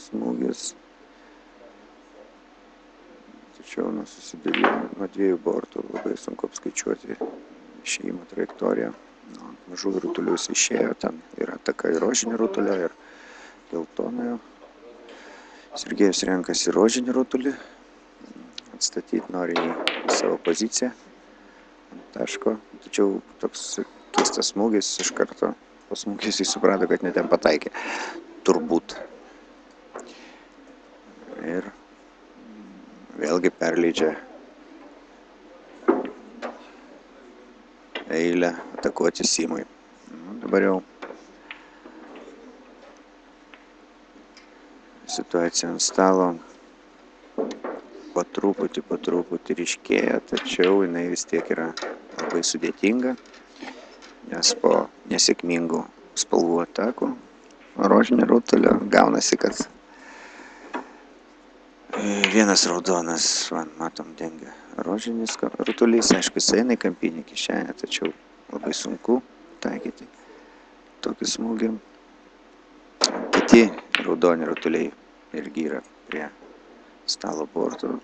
smūgis. Tačiau nuo susidūrimo nuo dviejų bortų labai sunku apskaičiuoti išėjimo trajektoriją. Nuo mažųjų rutulių jis išėjo, ten yra ataka į rožinį rutulio ir geltonojo. Sergejus renkasi rožinį rutulį, atstatyti nori į savo poziciją ant taško, tačiau toks keistas smūgis, iš karto po smūgis jis suprato, kad ne ten pataikė, turbūt. Ir vėlgi perleidžia eilę atakuoti Simui. Dabar jau situacija ant stalo po truputį ryškėja, tačiau jinai vis tiek yra labai sudėtinga, nes po nesėkmingų spalvų atakų rožinio rutulio gaunasi, kad vienas raudonas, matom, dengia rožinis rutulys, aišku, jis eina į kampinį kišenę, tačiau labai sunku taikyti tokį smūgį. Kiti raudoni rutuliai irgi yra prie stalo bortų,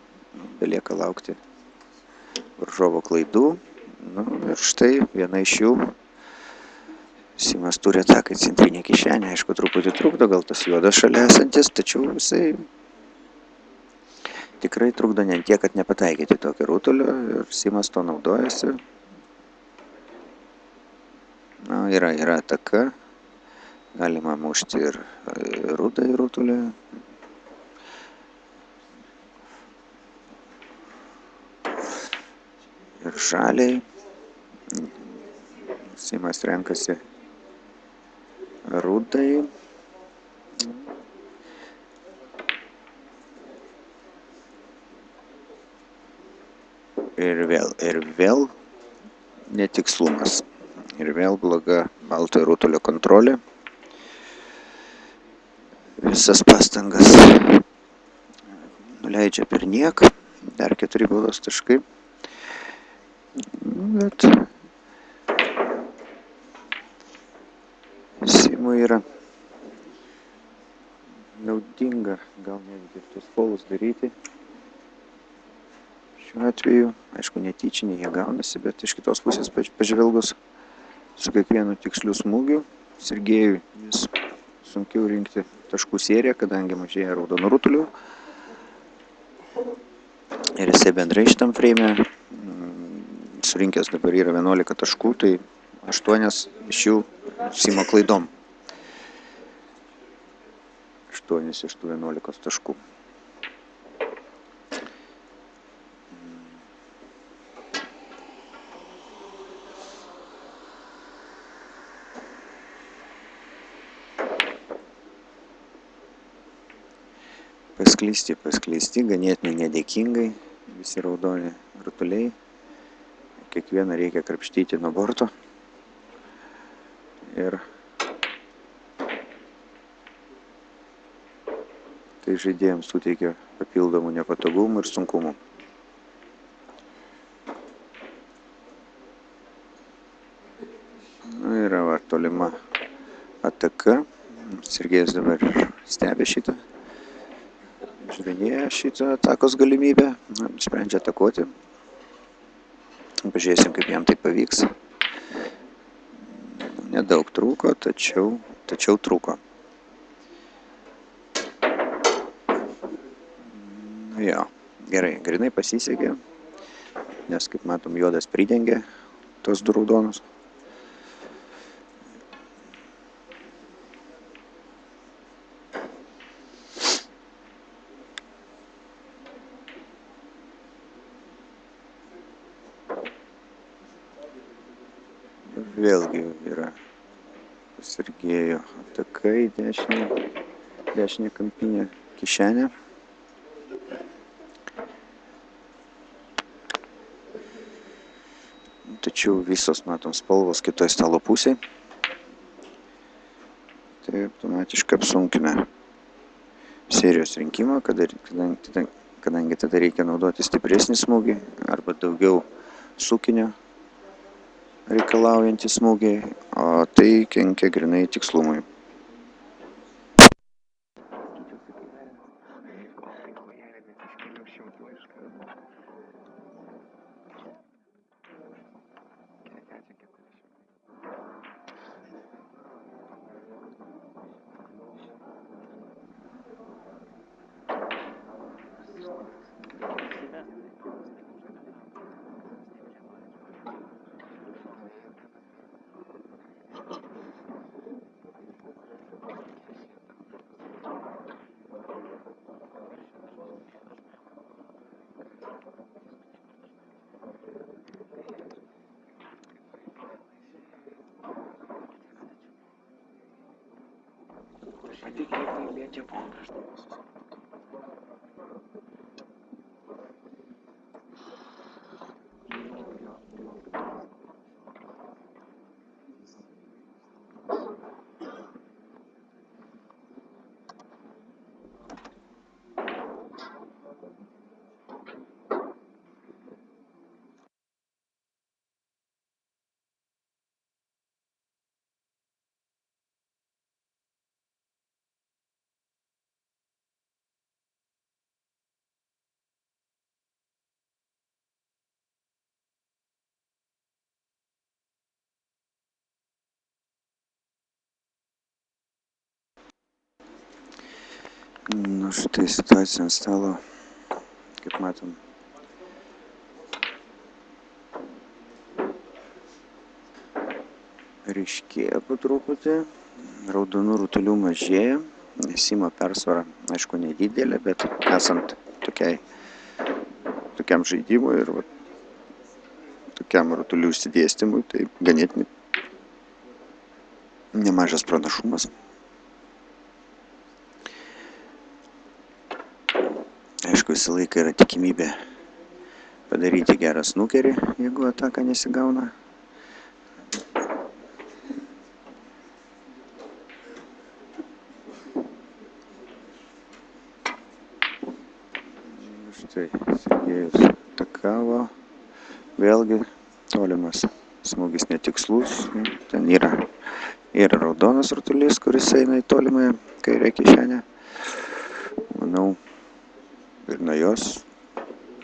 belieka laukti varžovo klaidų. Ir štai viena iš jų, Simas turi ataką į centrinę kišenę, aišku, truputį trukdo, gal tas juodas šalia esantis, tačiau jisai tikrai trukdo ne tiek, kad nepataikyti tokio rutulio ir Simas to naudojasi. Yra ataka, galima mušti ir rudą į rutulį. Ir žaliai. Simas renkasi rudai. Ir vėl netikslumas. Ir vėl bloga baltojo rutulio kontrolė. Visas pastangas nuleidžia per nieką. Dar 4 baudos taškai. Bet Simui yra naudinga gal netgi tuos polus daryti. Šiuo atveju, aišku, netyčiniai jie gaunasi, bet iš kitos pusės pažvelgus su kiekvienu tiksliu smūgiu Sergejui vis sunkiau rinkti taškų seriją, kadangi mažėja raudonų rutulių. Ir jisai bendrai šitam freime surinkęs dabar yra 11 taškų, tai 8 iš jų Simo klaidom. 8 iš tų 11 taškų. Paskleisti ganėtinai nedėkingai visi raudoni rutuliai. Kiekvieną reikia krapštyti nuo borto. Ir tai žaidėjams suteikia papildomų nepatogumų ir sunkumų. Yra tolima ataka. Sergejus dabar stebi šitą. Žiūrinėja šitą atakos galimybę, sprendžia atakuoti. Pažiūrėsim, kaip jam tai pavyks. Nedaug trūko, tačiau trūko. Jo, gerai, grinai pasisekė, nes, kaip matom, juodas pridengia tos 2 raudonus. Vėlgi yra Sergejo ataka į dešinę kampinę kišenę. Tačiau visos, matom, spalvos kitoje stalo pusėje. Tai automatiškai apsunkina serijos rinkimą, kadangi tada reikia naudoti stipresnį smūgį arba daugiau sukinio reikalaujantys smūgiai, o tai kenkia grinai tikslumui. Patikėtai liečia pakraštą. Nu štai situacija ant stalo, kaip matom. Ryškėja po truputį, raudonų rutulių mažėja, nesimo persvara, aišku, nedidelė, bet esant tokiam žaidimui ir tokiam rutulių išsidėstymui, tai ganėtinai nemažas pranašumas. Aišku, visą laiką yra tikimybė padaryti gerą snukerį, jeigu ataka nesigauna. Štai, Sergejus atakavo, vėlgi tolimas smūgis netikslus, ten yra raudonas rutulys, kuris eina į tolimąją kairę kišenę. Manau, ir nuo jos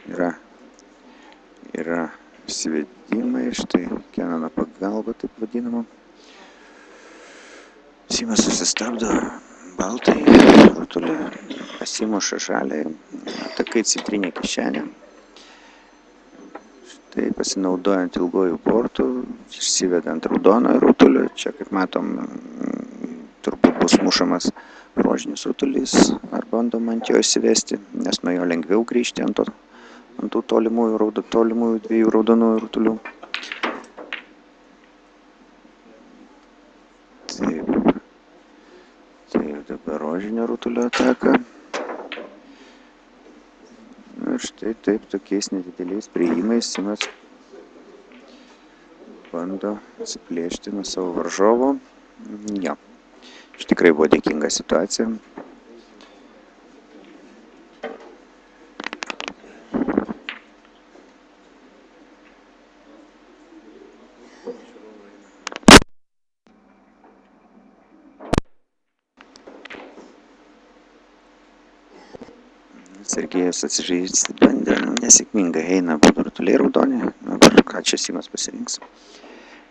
yra svedimai, štai Kenano pagalba, taip vadinama. Simas susistabdo baltai rutulį, pasimuša žaliai, ataka į centrinę kišenę. Štai pasinaudojant ilgojų bortų, išsivedant raudonojo rutulio, čia kaip matom, turbūt bus mušamas rožinis rutulys, ar bandoma ant jo įsivesti, nes nuo jo lengviau grįžti ant tų tolimųjų dviejų raudonųjų rutulių. Taip, dabar rožinio rutulio ataka. Ir štai taip, tokiais nedideliais priėjimais Simas bando atsiplėšti nuo savo varžovo. Jo. Iš tikrai buvo dėkinga situacija. Sergejus atsižaisti bandė, nesėkmingai eina abu rutuliai raudoni. Dabar ką čia Simas pasirinks.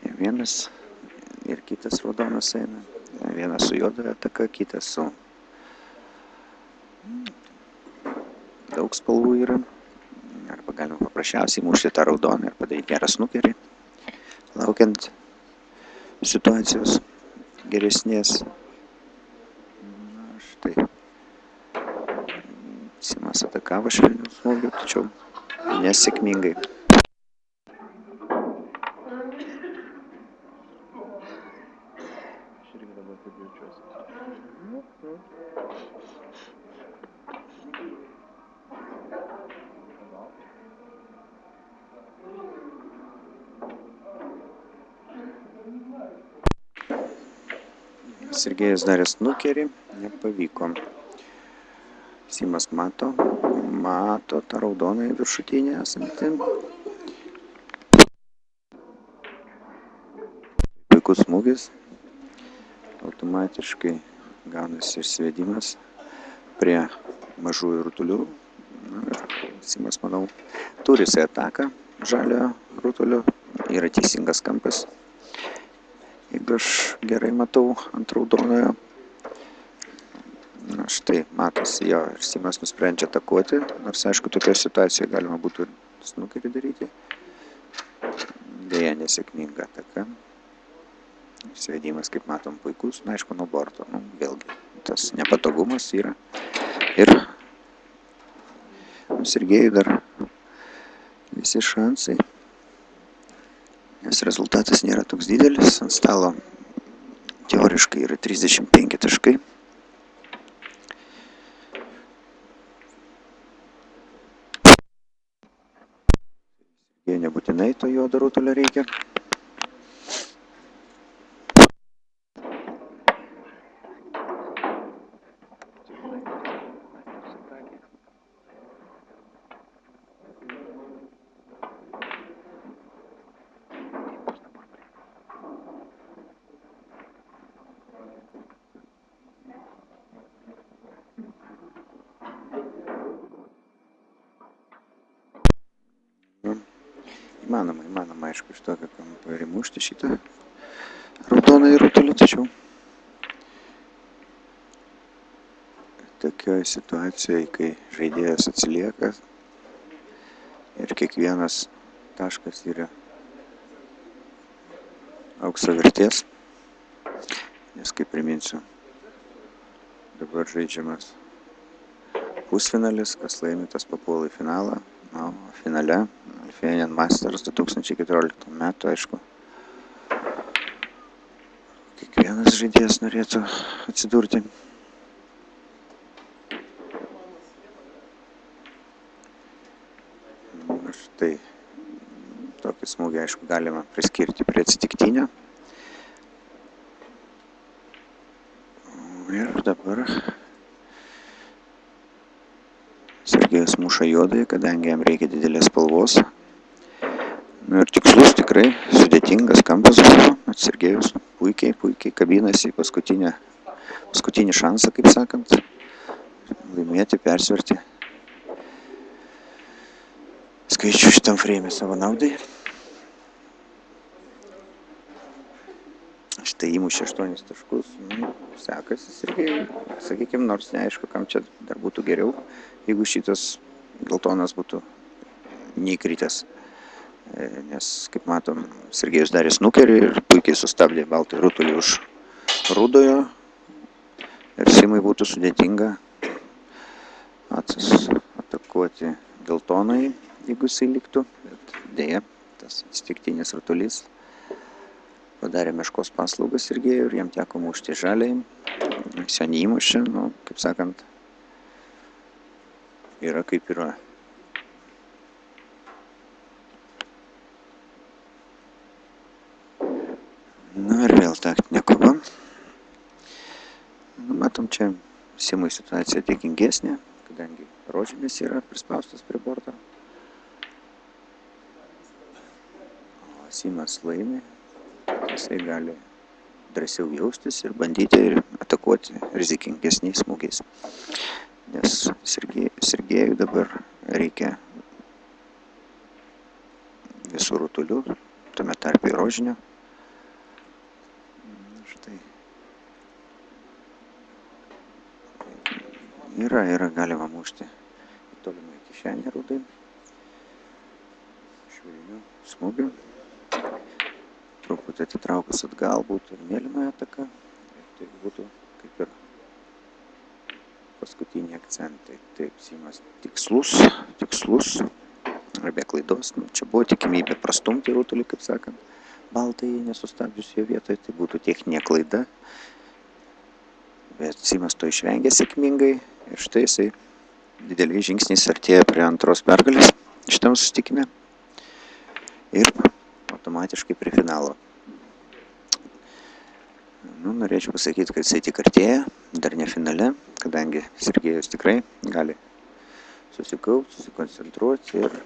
Ir vienas, ir kitas raudonas eina. Vienas su juoda ataka, kitas su daug spalvų yra. Arba galima paprasčiausiai mušti tą raudoną ir padaryti gerą snukerį, laukiant situacijos geresnės. Na, štai. Simas atakavo švelnių smūgių, tačiau nesėkmingai. Sergejus darė snukerį, nepavyko. Simas mato tą raudoną viršutinę esantį. Puikus smūgis. Automatiškai gaunasi išsivedimas prie mažųjų rutulių. Na, ir Simas, manau, turi jisai ataką žaliojo rutulio, yra teisingas kampas. Jeigu aš gerai matau ant raudonojo, na štai matosi jo, ir Simas nusprendžia atakuoti, nors aišku, tokioje situacijoje galima būtų ir snukerį daryti. Deja, nesėkminga ataka. Svedimas, kaip matom, puikus, na aišku, nuo borto, nu, vėlgi, tas nepatogumas yra. Ir Sergejui dar visi šansai, nes rezultatas nėra toks didelis, ant stalo teoriškai yra 35 taškai. Sergejui nebūtinai to juodo rutulio reikia. Įmanoma, aišku, iš tokio kampo ir įmušti šitą raudoną rutulį, tačiau tokioje situacijoje, kai žaidėjas atsilieka ir kiekvienas taškas yra aukso vertės, nes, kaip priminsiu, dabar žaidžiamas pusfinalis, kas laimi, tas papuola į finalą, o finale Lithuanian Masters 2014 metų, aišku, kiekvienas žaidėjas norėtų atsidurti. Štai tokį smūgį, aišku, galima priskirti prie atsitiktinio. Ir dabar Sergejus muša juodai, kadangi jam reikia didelės spalvos. Nu ir tikslus, tikrai sudėtingas kampas buvo. Sergejus puikiai kabinasi į paskutinį šansą, kaip sakant, laimėti, persverti skaičių šitam freime savo naudai. Štai įmušė 8 taškus, nu, sekasi Sergejui, sakykime, nors neaišku, kam čia dar būtų geriau, jeigu šitas geltonas būtų neįkritęs. Nes, kaip matom, Sergejus darė snukerį ir puikiai sustabdė baltąjį rutulį už rudojo. Ir Simui būtų sudėtinga atakuoti geltonai, jeigu jisai liktų. Bet dėja, tas atsitiktinis rutulys padarė meškos paslaugas Sergejui ir jam teko mušti žaliai. Jis jo neįmušė, nu, kaip sakant, yra kaip yra. Na ir vėl taktinė kova. Matom, čia Simui situacija dėkingesnė, kadangi rožinis yra prispaustas prie borto. O Simas laimi, jisai gali drąsiau jaustis ir bandyti ir atakuoti rizikingesniais smūgiais. Nes Sergejui dabar reikia visų rutulių, tame tarpe ir rožinio. Štai. Yra galima mušti į tolimą kišenę rudai. Švirinių smūgių. Truputį atitraukus atgal būtų ir mėlynoje ataka. Tai būtų kaip ir paskutiniai akcentai. Taip, Simas tikslus, be klaidos. Čia buvo tikimybė prastumti rutulį, kaip sakant, baltąjį nesustabdžius jo vietoje. Tai būtų techninė klaida. Bet Simas to išvengė sėkmingai. Ir štai jisai dideliais žingsniais artėja prie antros pergalės šitam susitikime. Ir automatiškai prie finalo. Nu, norėčiau pasakyti, kad jisai tik artėja, dar ne finale, kadangi Sergejus tikrai gali susikaupti, susikoncentruoti ir,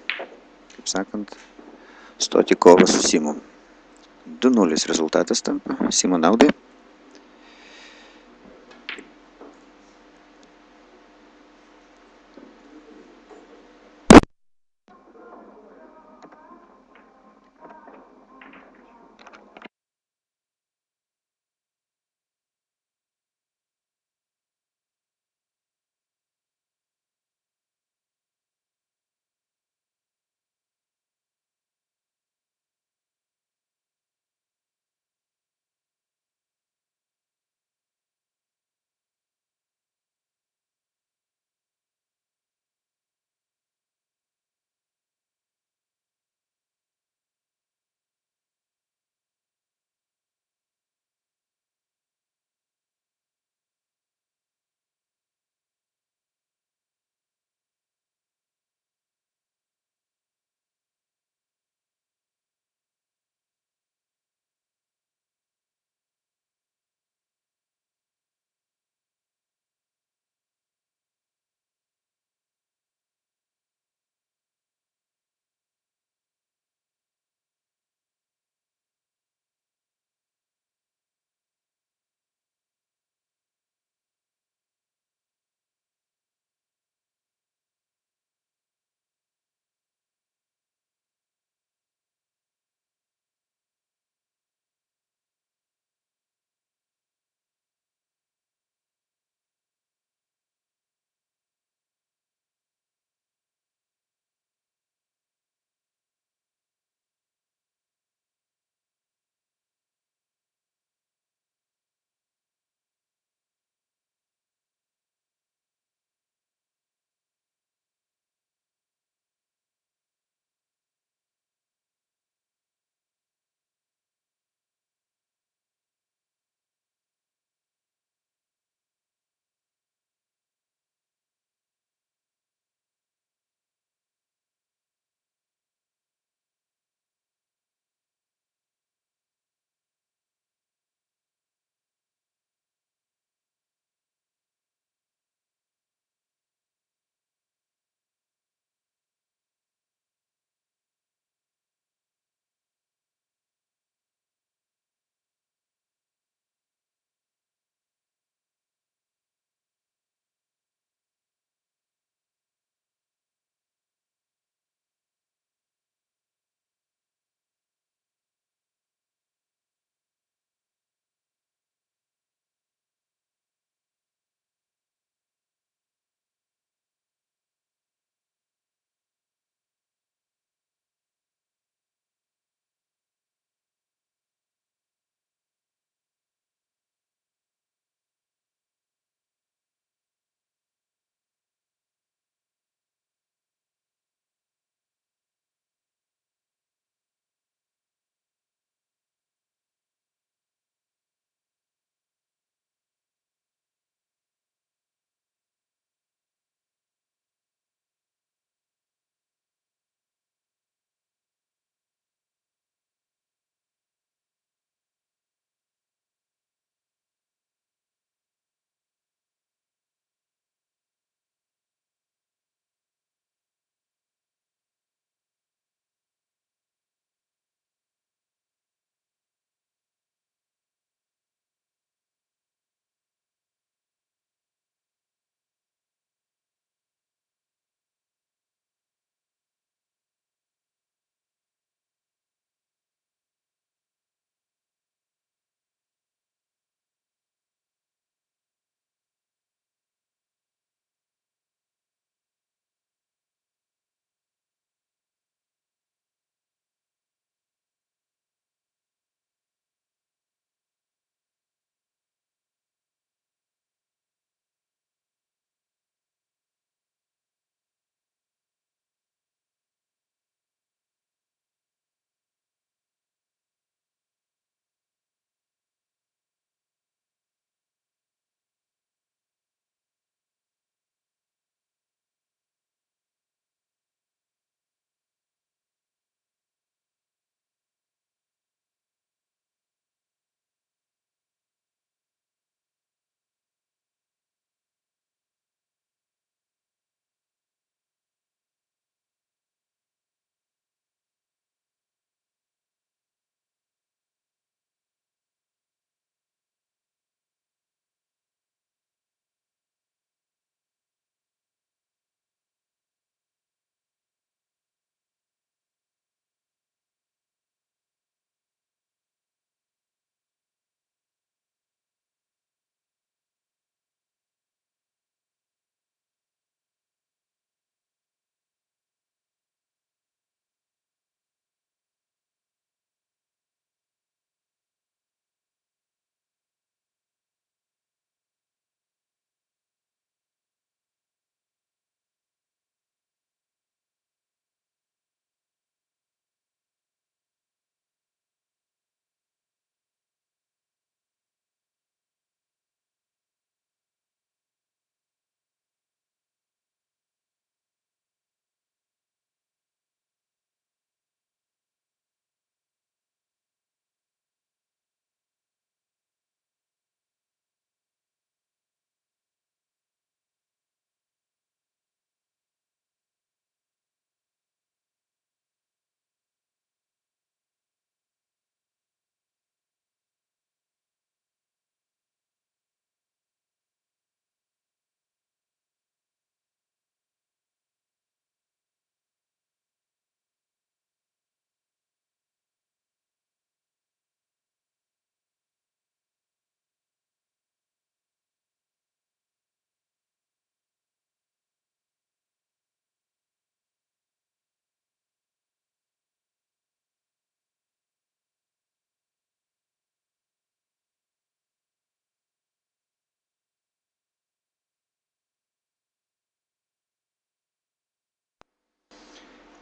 kaip sakant, stoti kovą su Simu. 2-0 rezultatas tampa Simo naudai.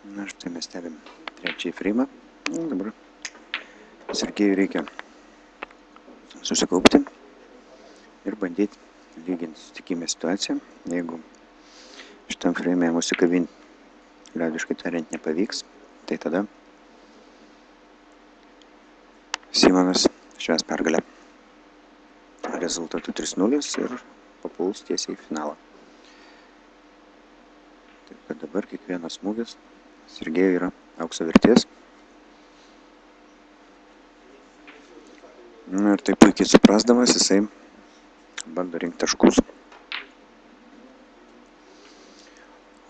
Na štai mes stebim trečiąjį freimą. Dabar Sergejui reikia susikaupti ir bandyti lyginti susitikime situaciją. Jeigu šitam freime užsikabinti, liaudiškai tariant, nepavyks, tai tada Simonas švęs pergalę rezultatu 3-0 ir papuls tiesiai į finalą. Taip kad dabar kiekvienas smūgis Sergejui yra aukso vertės. Na ir tai puikiai suprasdamas, jisai bando rinkti taškus.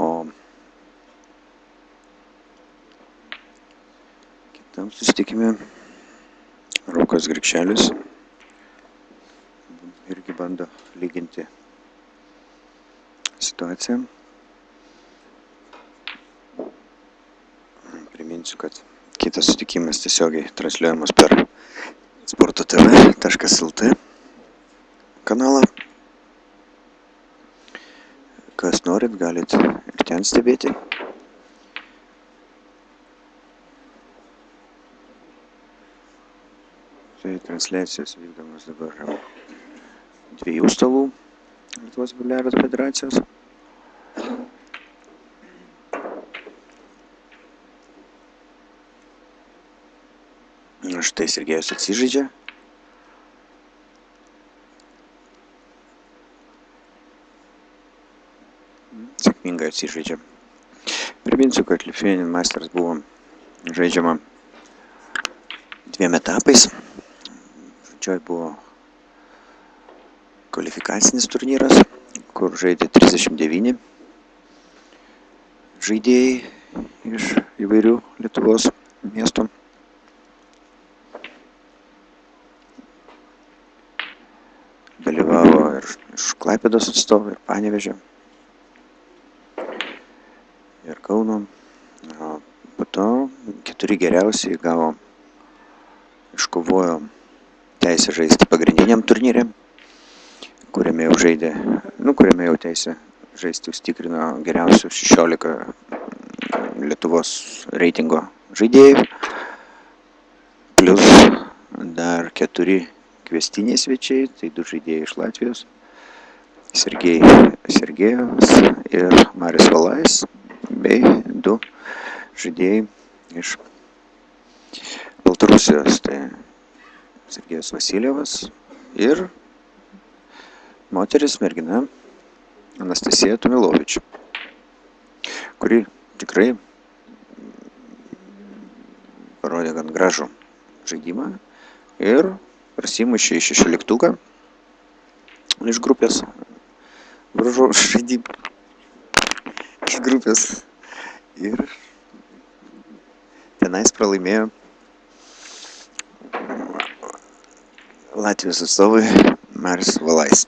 O kitam susitikime Rokas Grikšelis irgi bando lyginti situaciją. Priminsiu, kad kitas susitikimas tiesiogiai transliuojamas per sportotv.lt kanalą. Kas norit, galit ir ten stebėti. Tai transliacijos vykdomos dabar 2 stalų Lietuvos biliardo federacijos. Štai Sergejus atsižaidžia. Sėkmingai atsižaidžia. Priminsiu, kad Lithuanian Masters buvo žaidžiama 2 etapais. Pradžioj buvo kvalifikacinis turnyras, kur žaidė 39 žaidėjai iš įvairių Lietuvos miestų. Dalyvavo ir iš Klaipėdos atstovų, ir Panevėžio, ir Kauno. O po to 4 geriausiai iškovojo teisę žaisti pagrindiniam turnyre, kuriame jau teisę žaisti užtikrino geriausių 16 Lietuvos reitingo žaidėjų, plus dar 4 kviestiniai svečiai, tai 2 žaidėjai iš Latvijos, Sergejus ir Marius Valais, bei 2 žaidėjai iš Baltarusijos, tai Sergejus Vasiljevas ir moteris mergina Anastasija Tumilovič, kuri tikrai parodė gan gražų žaidimą ir prasimušė į 16 iš grupės varžovų žaidimų iš grupės ir tenais pralaimėjo Latvijos atstovui Marius Valais.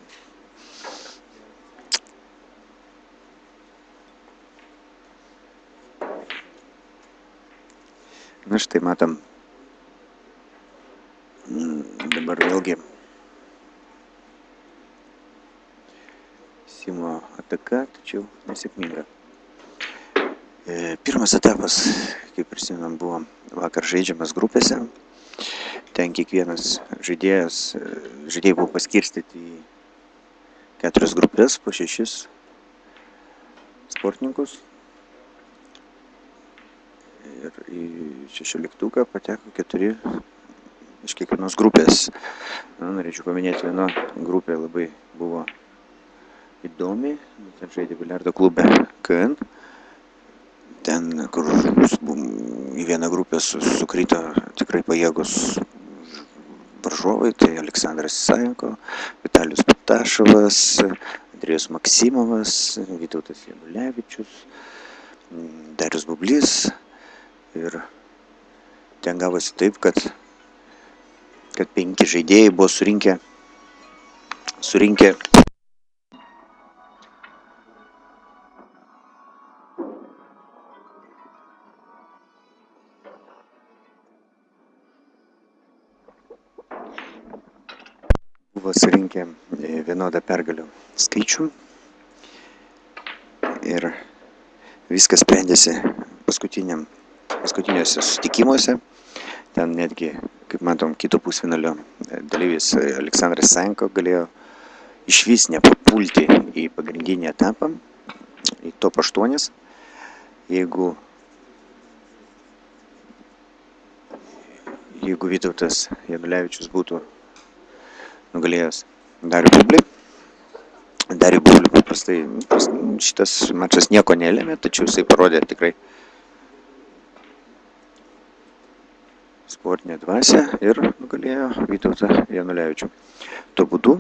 Na štai matom dabar vėlgi Simo ataka, tačiau nesėkminga. Pirmas etapas, kaip prisimenam, buvo vakar žaidžiamas grupėse. Ten kiekvienas žaidėjai buvo paskirstyti į 4 grupės po 6 sportininkus. Ir į 16 pateko 4 iš kiekvienos grupės. Norėčiau paminėti, viena grupė labai buvo įdomi. Ten žaidė biliardo klube KN. Ten, kur į vieną grupę sukrito tikrai pajėgus varžovai, tai Aleksandras Isajenko, Vitalijus Patašovas, Andrėjus Maksimovas, Vytautas Janulevičius, Darius Bublys. Ir ten gavosi taip, kad 5 žaidėjai buvo surinkę vienodą pergalių skaičių ir viskas sprendėsi paskutiniuose susitikimuose. Ten netgi, kaip matom, kito pusfinalio dalyvis Aleksandras Saenko galėjo išvis nepapulti į pagrindinį etapą, į top 8. Jeigu Vytautas Janulevičius būtų nugalėjęs Darių Bublių, paprastai šitas mačas nieko nelėmė, tačiau jisai parodė tikrai sportinę dvasią ir nugalėjo Vytautą Janulevičių. Tuo būdu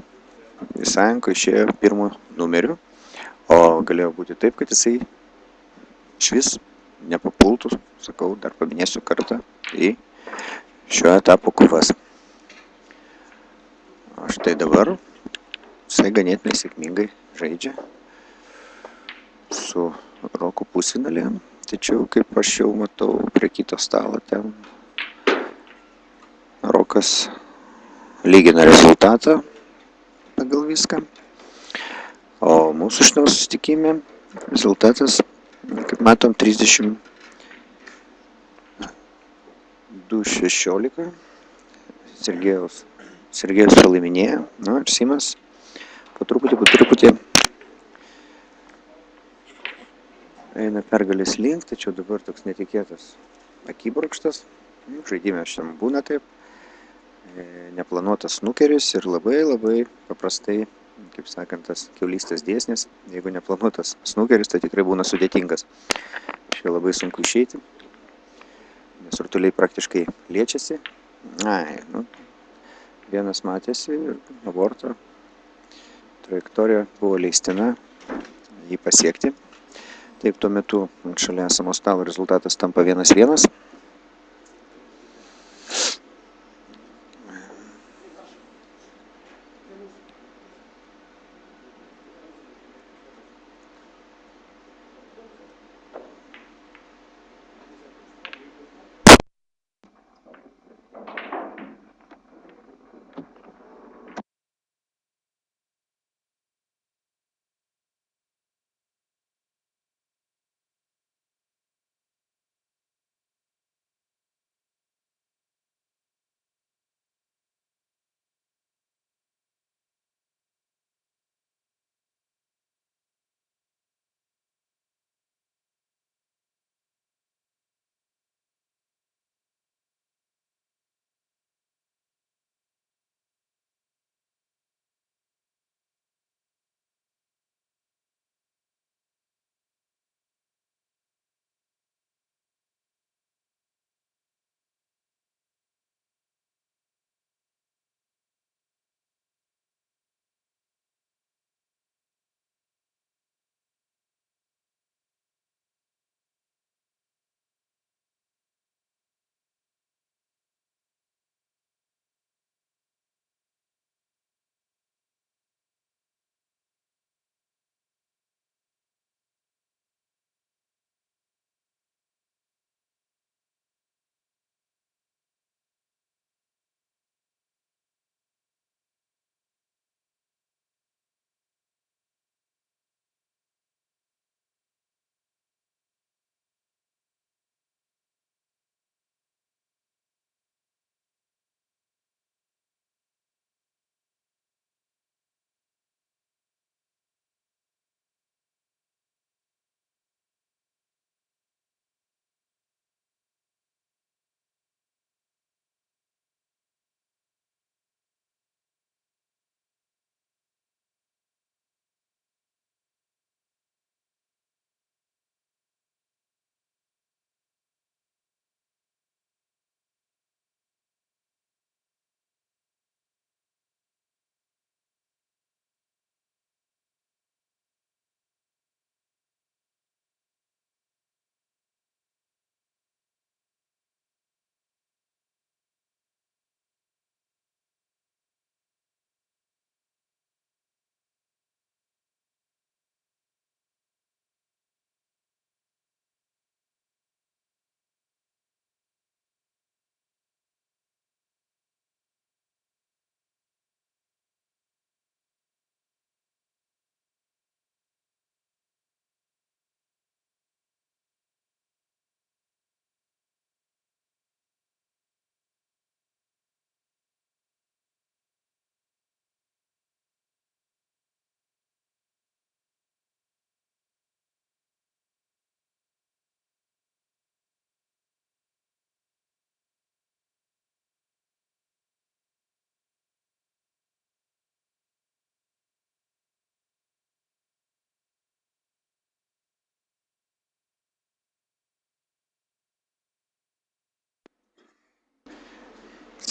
Saenko išėjo pirmu numeriu, o galėjo būti taip, kad jisai išvis nepapultų, sakau, dar paminėsiu kartą, į šio etapo kovas. O štai dabar jisai ganėtinai sėkmingai žaidžia su Roku pusfinalį, tačiau kaip aš jau matau prie kito stalo, ten Rokas lygina rezultatą pagal viską, o mūsų šitam susitikime rezultatas, kaip matom, 32-16. Sergejus pralaiminėjo, ir Simas po truputį eina pergalės link, tačiau dabar toks netikėtas akibrokštas. Žaidime šiam būna taip, neplanuotas snukeris ir labai paprastai, kaip sakant, tas kiaulystės dėsnis, jeigu neplanuotas snukeris, tai tikrai būna sudėtingas. Čia labai sunku išeiti, nes rutuliai praktiškai liečiasi. Vienas matėsi ir aborto trajektorija buvo leistina jį pasiekti. Taip, tuo metu šalia esamo stalo rezultatas tampa 1-1.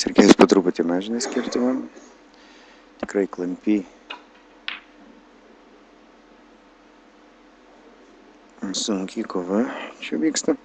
Sergejus po truputį mažina skirtumą. Tikrai klampi. Sunkiai kova čia vyksta.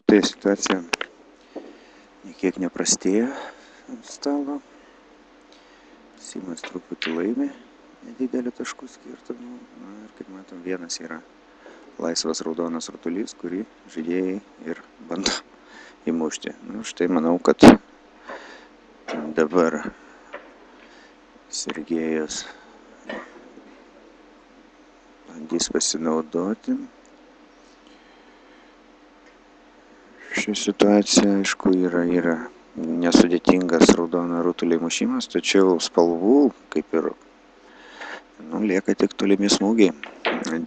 Štai situacija niekiek neprastėja ant stalo. Simas truputį laimi nedidelį taškų skirtumą. Ir kaip matom, vienas yra laisvas raudonas rutulys, kurį žaidėjai ir bando įmušti. Štai manau, kad dabar Sergejus bandys pasinaudoti šią situaciją. Aišku, yra nesudėtingas raudono rutulio įmušimas, tačiau spalvų kaip ir lieka tik tolimi smūgiai.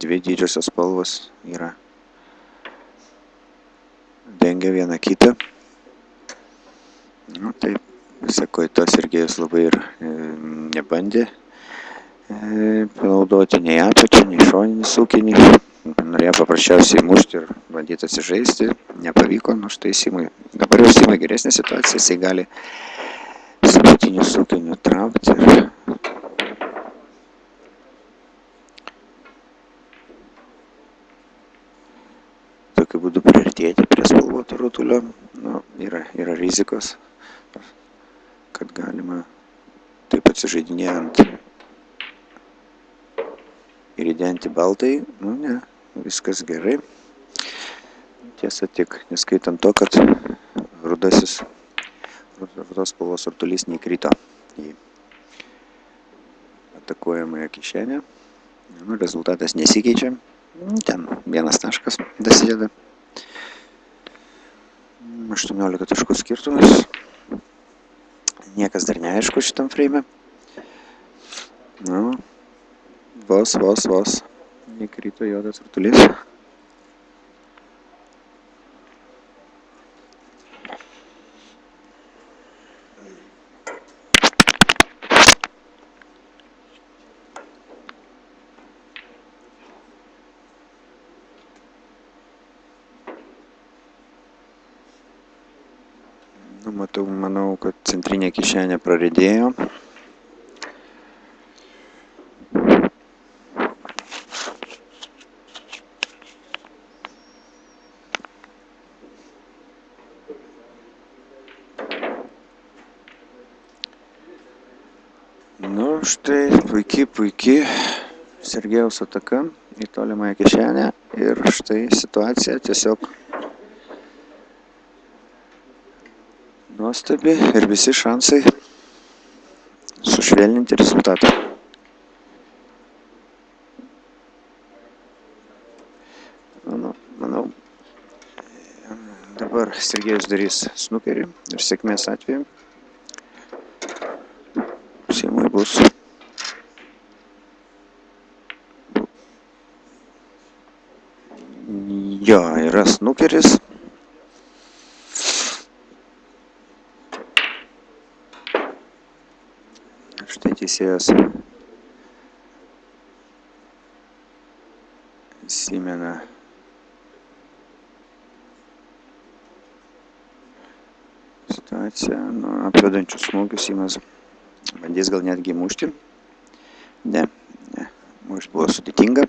Dvi didžiosios spalvos yra dengia vieną kitą. Tai pasekoje to Sergejus labai ir nebandė panaudoti nei apačią, nei šoninį sukinį. Norėjo paprasčiausiai mušti ir bandyti atsižaisti. Nepavyko, štai Simui. Dabar jau Simui geresnė situacija, jisai gali su apatiniu sukiniu traukti ir tokiu būdu priartėti prie spalvoto rutulio. Yra rizikos, kad galima taip atsižaidinėjant ir įdenti baltai. Ne, viskas gerai. Tiesa, tik neskaitant to, kad rudos spalvos rutulys neįkrito į atakuojamąją kišenę. Nu, rezultatas nesikeičia. Ten vienas taškas dasideda. 18 taškų skirtumas. Niekas dar neaišku šitam freime. Nu, vos. Įkrito juodas rutulys. Nu, manau, kad centrinė kišenė praridėjo. Nu, štai puikiai Sergejaus ataka į tolimąją kišenę ir štai situacija tiesiog nuostabi ir visi šansai sušvelninti rezultatą. Manau, dabar Sergejus darys snukerį ir sėkmės atveju Simui bus jo, yra snukeris. Štai teisėjas įsimena situaciją, nu, apvedančius smūgius Simas bandys gal netgi mušti. Ne, mušti buvo sudėtinga.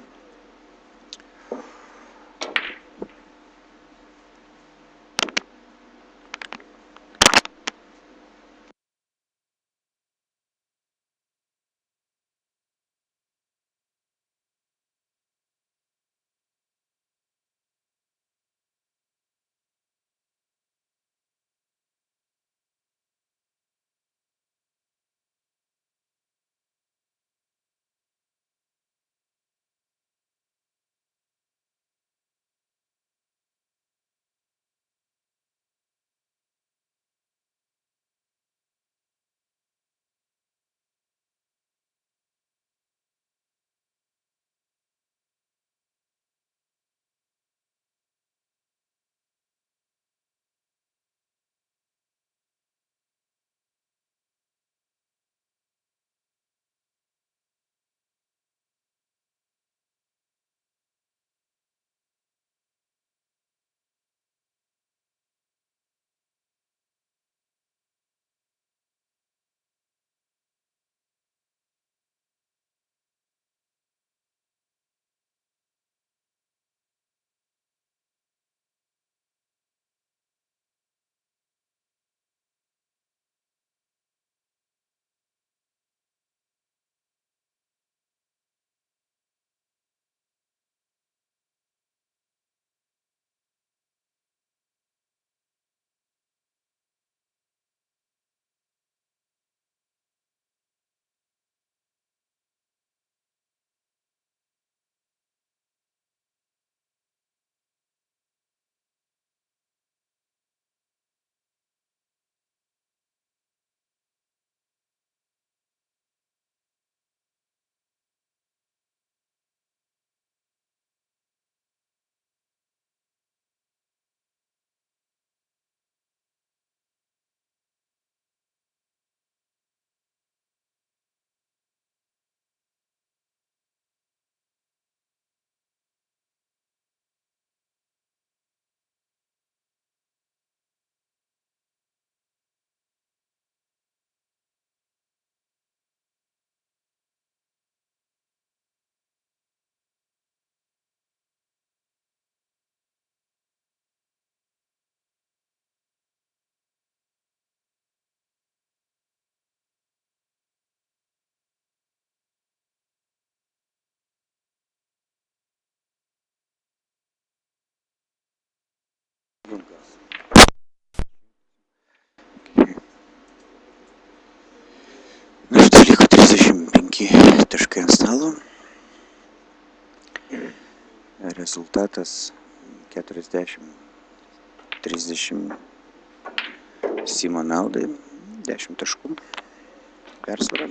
stalo. Rezultatas 40-30 Simo naudai, 10 taškų persvara.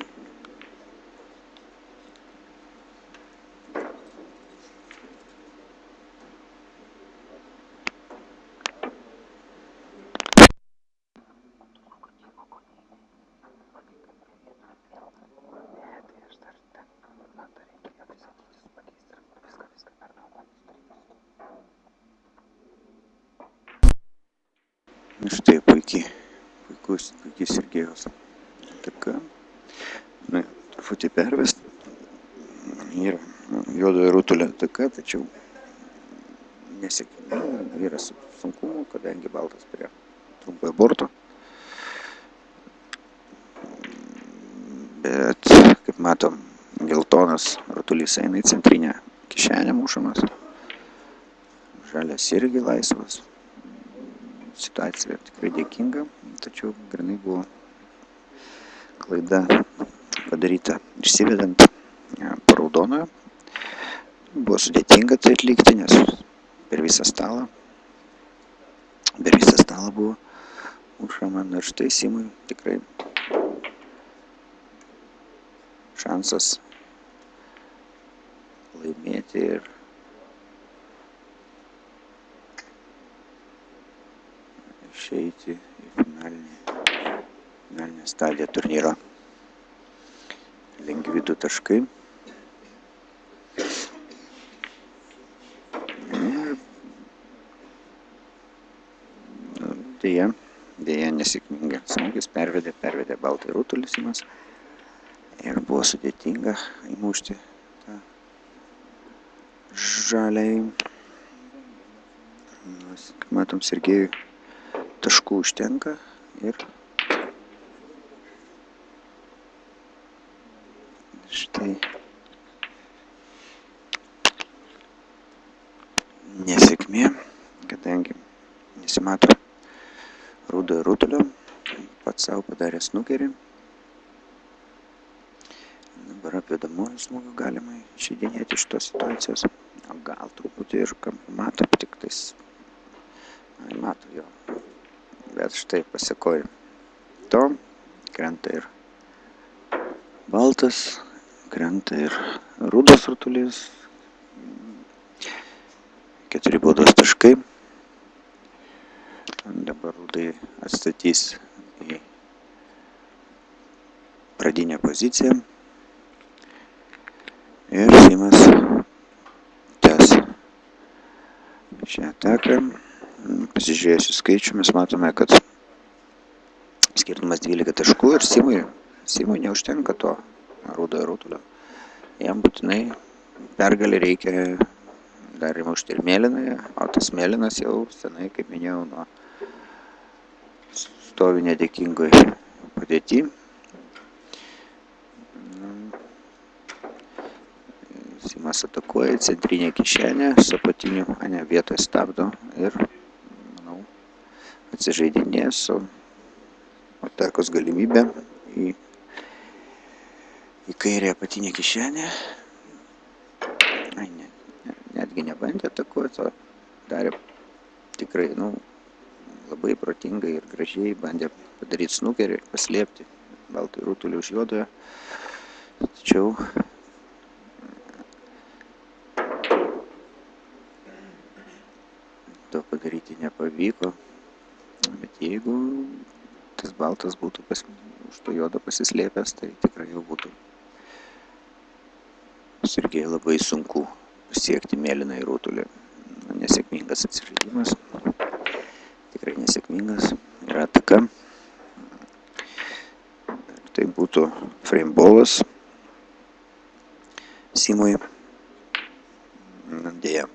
Štai puikiai Sergejaus ataka. Truputį pervest. Yra juodojo rutulio ataka, tačiau nesėkmė, yra sunkumų, kadangi baltas prie trumpojo borto. Bet, kaip matom, geltonas rutulys eina į centrinę kišenę mušamas. Žalias irgi laisvas. Situacija tikrai dėkinga, tačiau grinai buvo klaida padaryta išsivedant po raudonojo. Buvo sudėtinga tai atlikti, nes per visą stalą buvo mušama. Ir štai Simui tikrai šansas laimėti ir išeiti į finalinę stadiją turnyro. Lengvi 2 taškai. Deja nesėkminga. Smūgis pervedė baltąjį rutulį Simas. Ir buvo sudėtinga įmušti tą žaliai. Kaip matom, Sergejui taškų užtenka ir štai nesėkmė, kadangi nesimato rudojo rutulio, pats savo padarė snukerį. Dabar apvedamuoju smūgiu galima išeidinėti iš tos situacijos. Gal truputį ir kampą mato, tik tais mato jo. Bet štai pasiekoju to, krenta ir baltas, krenta ir rudos rutulys. 4 baudos taškai. Dabar rudai atstatys į pradinę poziciją. Ir Simas tęs šią ataką. Pasižiūrėjus į skaičių, mes matome, kad skirtumas 12 taškų ir Simui neužtenka to rudojo rutulio. Jam būtinai pergalį reikia dar įmušti ir mėlynąją, o tas mėlynas jau senai, kaip minėjau, stovi nedėkingoj padėty. Simas atakuoja centrinę kišenę, su apatiniu vietoje stabdo ir, manau, atsižaidinės su atakos galimybė į kairę apatinę kišenę. Netgi nebandė atakuoti, o darė tikrai, labai protingai ir gražiai, bandė padaryti snukerį ir paslėpti baltąjį rutulį už juodojo. Tačiau to padaryti nepavyko. Bet jeigu tas baltas būtų už to juodo pasislėpęs, tai tikrai jau būtų Sergejui labai sunku pasiekti mėlynąjį rutulį. Nesėkmingas atsižaidimas. Tikrai nesėkmingas. Yra ataka. Tai būtų frameballas Simui. Deja.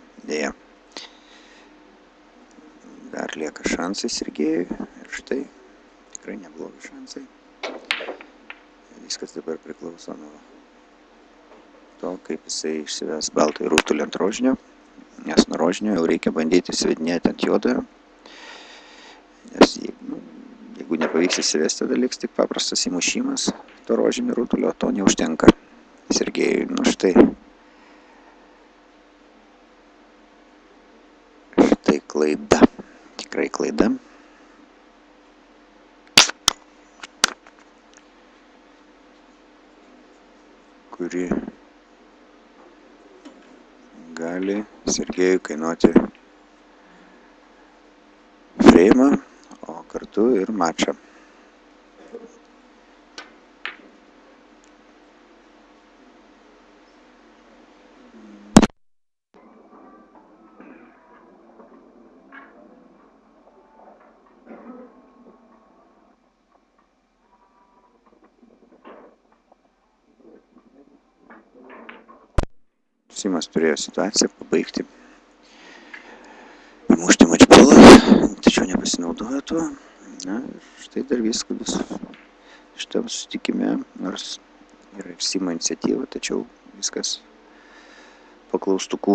Dar lieka šansai Sergejui. Ir štai tikrai neblogi šansai. Viskas dabar priklauso nuo to, kaip jisai išsives baltąjį rutulį ant rožinio. Nes nuo rožinio jau reikia bandyti įsivedinėti ant juodojo. Nes jeigu nepavyks įsivesti, tada liks tik paprastas įmušimas to rožinio rutulio, to neužtenka Sergejui. Nu štai klaida. Tikrai klaida. Kuri gali Sergejui kainuoti freimą, o kartu ir mačą. Simas turėjo situaciją pabaigti, įmušti mačbolą, tačiau nepasinaudojo tuo. Na, štai dar viskas šitam susitikime, nors yra ir Simo iniciatyva, tačiau viskas po klaustukų.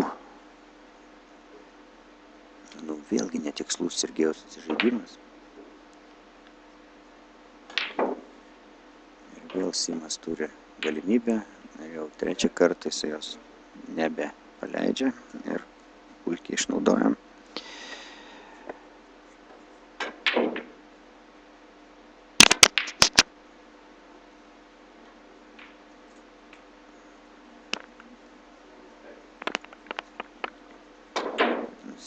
Nu, vėlgi netikslus Sergejaus atsižaidimas. Ir vėl Simas turi galimybę, jau trečią kartą jis jos nebepaleidžia ir puikiai išnaudojam.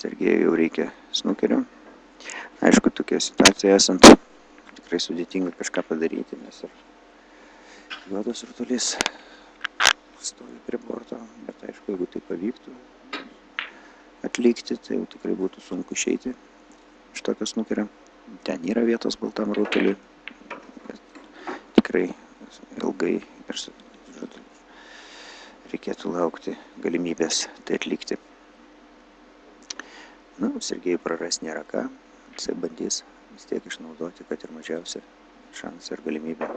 Sergejui jau reikia snukerio. Aišku, tokia situacija esant tikrai sudėtinga kažką padaryti, nes ir juodas rutulys stovi prie borto, bet aišku, jeigu tai pavyktų atlikti, tai jau tikrai būtų sunku išeiti iš tokio snukerio. Ten yra vietos baltam rutuliui, bet tikrai ilgai ir reikėtų laukti galimybės tai atlikti. Nu, Sergejui praras nėra ką, jisai bandys vis tiek išnaudoti, kad ir mažiausia šansą ir galimybę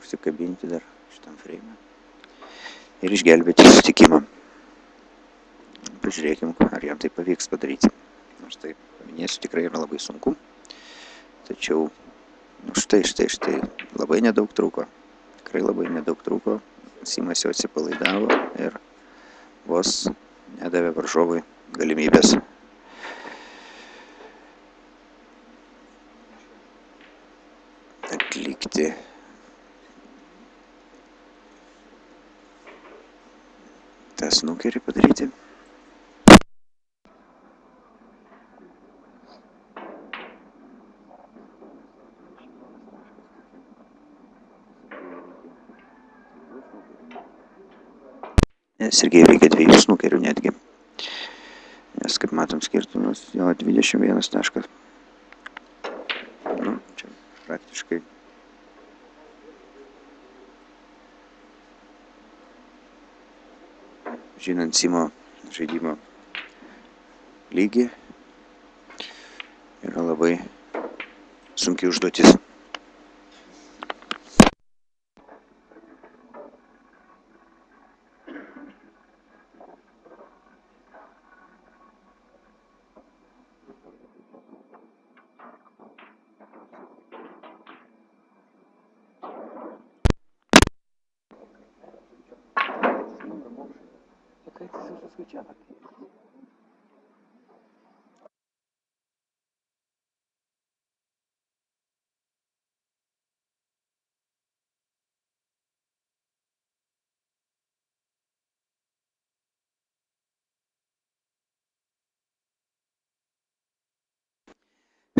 užsikabinti dar šitam freime ir išgelbėti susitikimą. Pažiūrėkim, ar jam tai pavyks padaryti. Nors tai, paminėsiu, tikrai yra labai sunku. Tačiau, nu štai, labai nedaug trūko. Tikrai labai nedaug trūko. Simas jau atsipalaidavo ir vos nedavė varžovui galimybės atlikti tą snukerį padaryti. Sergejui reikia 2 snukerių netgi. Nes, kaip matom, skirtumas jo 21 taškas. Nu, čia praktiškai žinant Simo žaidimo lygį, yra labai sunki užduotis.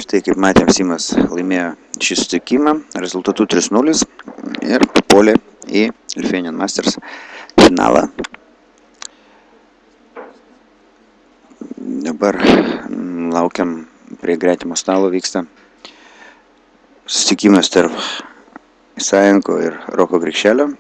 Štai kaip matėm, Simas laimėjo šį susitikimą rezultatu 3-0 ir papuolė į Lithuanian Masters finalą. Dabar laukiam, prie gretimo stalo vyksta susitikimas tarp Isajenko ir Roko Grikšelio.